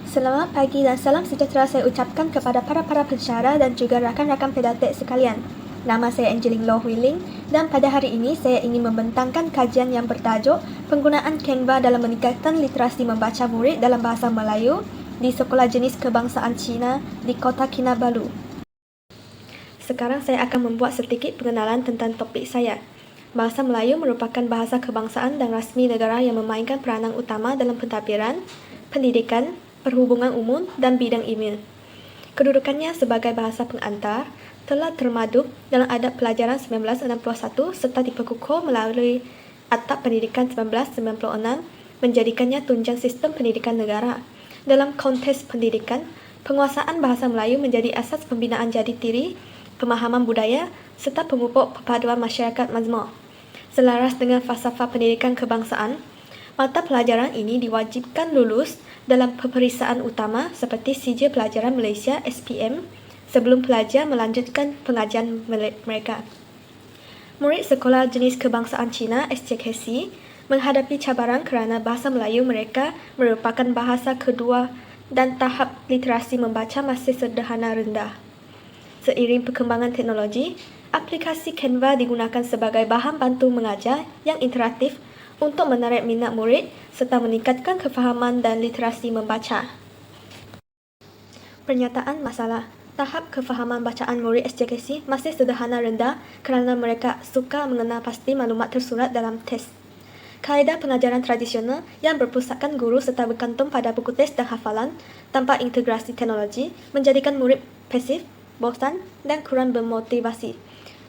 Selamat pagi dan salam sejahtera saya ucapkan kepada para pensyarah dan juga rakan-rakan pedatik sekalian. Nama saya Angeline Loh Hui Ling dan pada hari ini saya ingin membentangkan kajian yang bertajuk Penggunaan Canva dalam meningkatkan literasi membaca murid dalam bahasa Melayu di Sekolah Jenis Kebangsaan Cina di Kota Kinabalu. Sekarang saya akan membuat sedikit pengenalan tentang topik saya. Bahasa Melayu merupakan bahasa kebangsaan dan rasmi negara yang memainkan peranan utama dalam pentadbiran, pendidikan, perhubungan umum dan bidang email. Kedudukannya sebagai bahasa pengantar telah termaduk dalam Adab Pelajaran 1961 serta diperkukuh melalui Akta Pendidikan 1996 menjadikannya tunjang sistem pendidikan negara. Dalam konteks pendidikan, penguasaan bahasa Melayu menjadi asas pembinaan jati diri, pemahaman budaya serta pemupuk perpaduan masyarakat mazmur. Selaras dengan falsafah pendidikan kebangsaan, mata pelajaran ini diwajibkan lulus dalam peperiksaan utama seperti Sijil Pelajaran Malaysia SPM sebelum pelajar melanjutkan pengajian mereka. Murid Sekolah Jenis Kebangsaan Cina SJKC menghadapi cabaran kerana bahasa Melayu mereka merupakan bahasa kedua dan tahap literasi membaca masih sederhana rendah. Seiring perkembangan teknologi, aplikasi Canva digunakan sebagai bahan bantu mengajar yang interaktif untuk menarik minat murid serta meningkatkan kefahaman dan literasi membaca. Pernyataan masalah. Tahap kefahaman bacaan murid SJKC masih sederhana rendah kerana mereka sukar mengenal pasti maklumat tersurat dalam teks. Kaedah pengajaran tradisional yang berpusatkan guru serta bergantung pada buku teks dan hafalan tanpa integrasi teknologi menjadikan murid pasif, bosan dan kurang bermotivasi.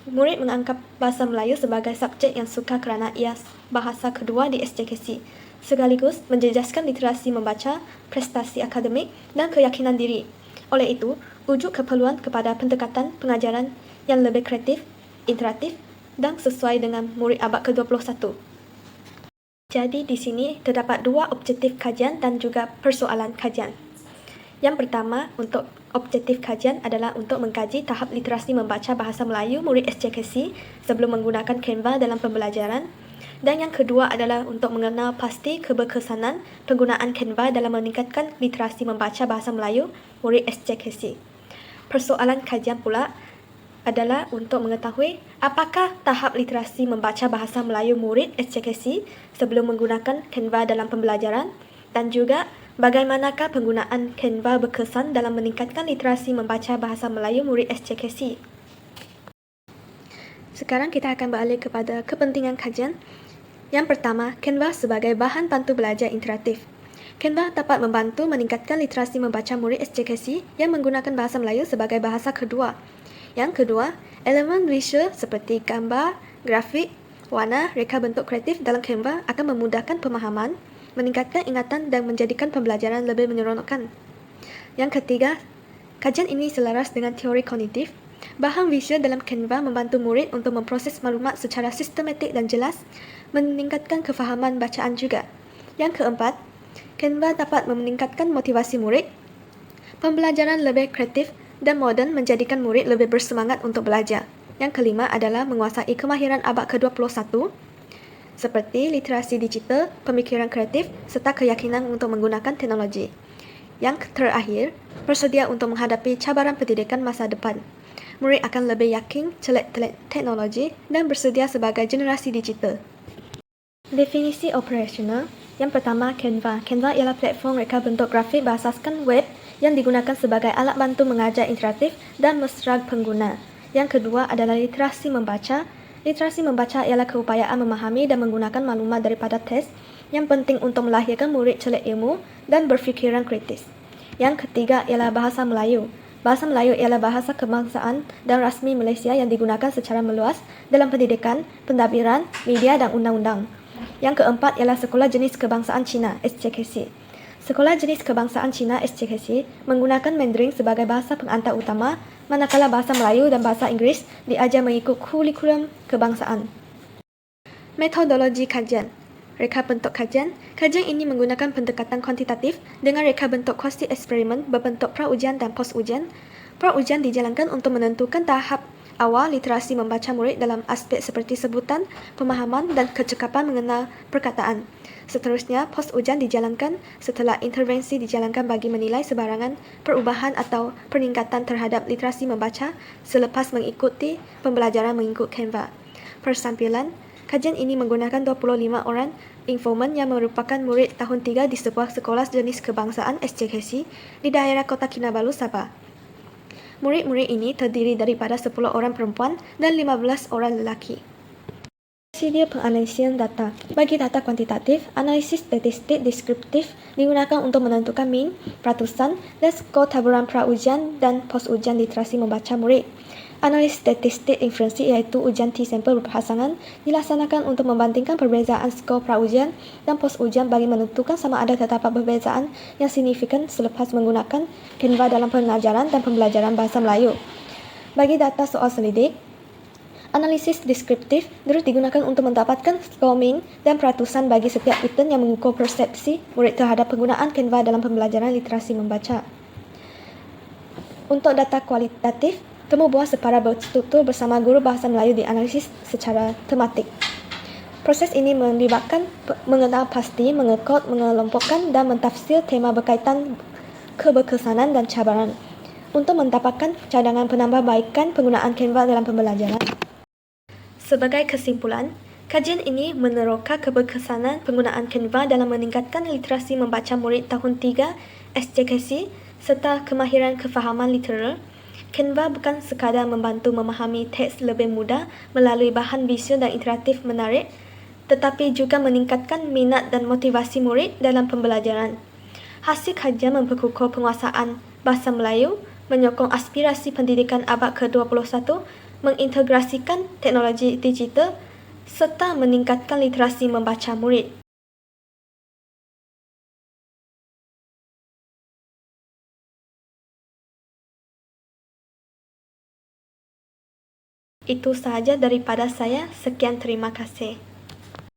Murid menganggap bahasa Melayu sebagai subjek yang sukar kerana ia bahasa kedua di SJKC, sekaligus menjejaskan literasi membaca, prestasi akademik dan keyakinan diri. Oleh itu, ujuk keperluan kepada pendekatan pengajaran yang lebih kreatif, interaktif dan sesuai dengan murid abad ke-21. Jadi di sini terdapat dua objektif kajian dan juga persoalan kajian. Yang pertama, untuk objektif kajian adalah untuk mengkaji tahap literasi membaca bahasa Melayu murid SJKC sebelum menggunakan Canva dalam pembelajaran. Dan yang kedua adalah untuk mengenal pasti keberkesanan penggunaan Canva dalam meningkatkan literasi membaca bahasa Melayu murid SJKC. Persoalan kajian pula adalah untuk mengetahui apakah tahap literasi membaca bahasa Melayu murid SJKC sebelum menggunakan Canva dalam pembelajaran dan juga bagaimanakah penggunaan Canva berkesan dalam meningkatkan literasi membaca bahasa Melayu murid SJKC. Sekarang kita akan beralih kepada kepentingan kajian. Yang pertama, Canva sebagai bahan bantu belajar interaktif. Canva dapat membantu meningkatkan literasi membaca murid SJKC yang menggunakan bahasa Melayu sebagai bahasa kedua. Yang kedua, elemen visual seperti gambar, grafik, warna, reka bentuk kreatif dalam Canva akan memudahkan pemahaman, meningkatkan ingatan dan menjadikan pembelajaran lebih menyeronokkan. Yang ketiga, kajian ini selaras dengan teori kognitif. Bahan visual dalam Canva membantu murid untuk memproses maklumat secara sistematik dan jelas, meningkatkan kefahaman bacaan juga. Yang keempat, Canva dapat meningkatkan motivasi murid. Pembelajaran lebih kreatif dan moden menjadikan murid lebih bersemangat untuk belajar. Yang kelima adalah menguasai kemahiran abad ke-21 seperti literasi digital, pemikiran kreatif serta keyakinan untuk menggunakan teknologi. Yang terakhir, bersedia untuk menghadapi cabaran pendidikan masa depan. Murid akan lebih yakin, celik-celik teknologi dan bersedia sebagai generasi digital. Definisi operasional. Yang pertama, Canva. Canva ialah platform reka bentuk grafik berasaskan web yang digunakan sebagai alat bantu mengajar interaktif dan mesra pengguna. Yang kedua adalah literasi membaca. Literasi membaca ialah keupayaan memahami dan menggunakan maklumat daripada teks yang penting untuk melahirkan murid celik ilmu dan berfikiran kritis. Yang ketiga ialah bahasa Melayu. Bahasa Melayu ialah bahasa kebangsaan dan rasmi Malaysia yang digunakan secara meluas dalam pendidikan, pentadbiran, media dan undang-undang. Yang keempat ialah Sekolah Jenis Kebangsaan Cina SJKC. Sekolah Jenis Kebangsaan Cina SJKC menggunakan Mandarin sebagai bahasa pengantar utama, manakala bahasa Melayu dan bahasa Inggeris diajar mengikut kurikulum kebangsaan. Metodologi kajian. Reka bentuk kajian. Kajian ini menggunakan pendekatan kuantitatif dengan reka bentuk kuasi eksperimen berbentuk pra-ujian dan pos-ujian. Pra-ujian dijalankan untuk menentukan tahap awal literasi membaca murid dalam aspek seperti sebutan, pemahaman dan kecekapan mengenal perkataan. Seterusnya, pos ujian dijalankan setelah intervensi dijalankan bagi menilai sebarangan perubahan atau peningkatan terhadap literasi membaca selepas mengikuti pembelajaran mengikut Canva. Persampilan, kajian ini menggunakan 25 orang informan yang merupakan murid tahun 3 di sebuah sekolah jenis kebangsaan SJKC di daerah Kota Kinabalu, Sabah. Murid-murid ini terdiri daripada 10 orang perempuan dan 15 orang lelaki. Prosedur penganalisian data. Bagi data kuantitatif, analisis statistik deskriptif digunakan untuk menentukan min, peratusan, dan skor taburan pra-ujian dan pos-ujian literasi membaca murid. Analisis statistik inferensi iaitu ujian T-sampel berpasangan dilaksanakan untuk membandingkan perbezaan skor pra-ujian dan pos-ujian bagi menentukan sama ada terdapat perbezaan yang signifikan selepas menggunakan Canva dalam pengajaran dan pembelajaran bahasa Melayu. Bagi data soal selidik, analisis deskriptif terus digunakan untuk mendapatkan skor min dan peratusan bagi setiap item yang mengukur persepsi murid terhadap penggunaan Canva dalam pembelajaran literasi membaca. Untuk data kualitatif, temu buah separa berstruktur bersama guru bahasa Melayu dianalisis secara tematik. Proses ini melibatkan mengenal pasti, mengekod, mengelompokkan dan mentafsir tema berkaitan keberkesanan dan cabaran untuk mendapatkan cadangan penambahbaikan penggunaan Canva dalam pembelajaran. Sebagai kesimpulan, kajian ini meneroka keberkesanan penggunaan Canva dalam meningkatkan literasi membaca murid tahun 3 SJKC serta kemahiran kefahaman literal. Canva bukan sekadar membantu memahami teks lebih mudah melalui bahan visual dan interaktif menarik, tetapi juga meningkatkan minat dan motivasi murid dalam pembelajaran. Hasil kajian memperkukuh penguasaan bahasa Melayu, menyokong aspirasi pendidikan abad ke-21, mengintegrasikan teknologi digital, serta meningkatkan literasi membaca murid. Itu sahaja daripada saya. Sekian, terima kasih.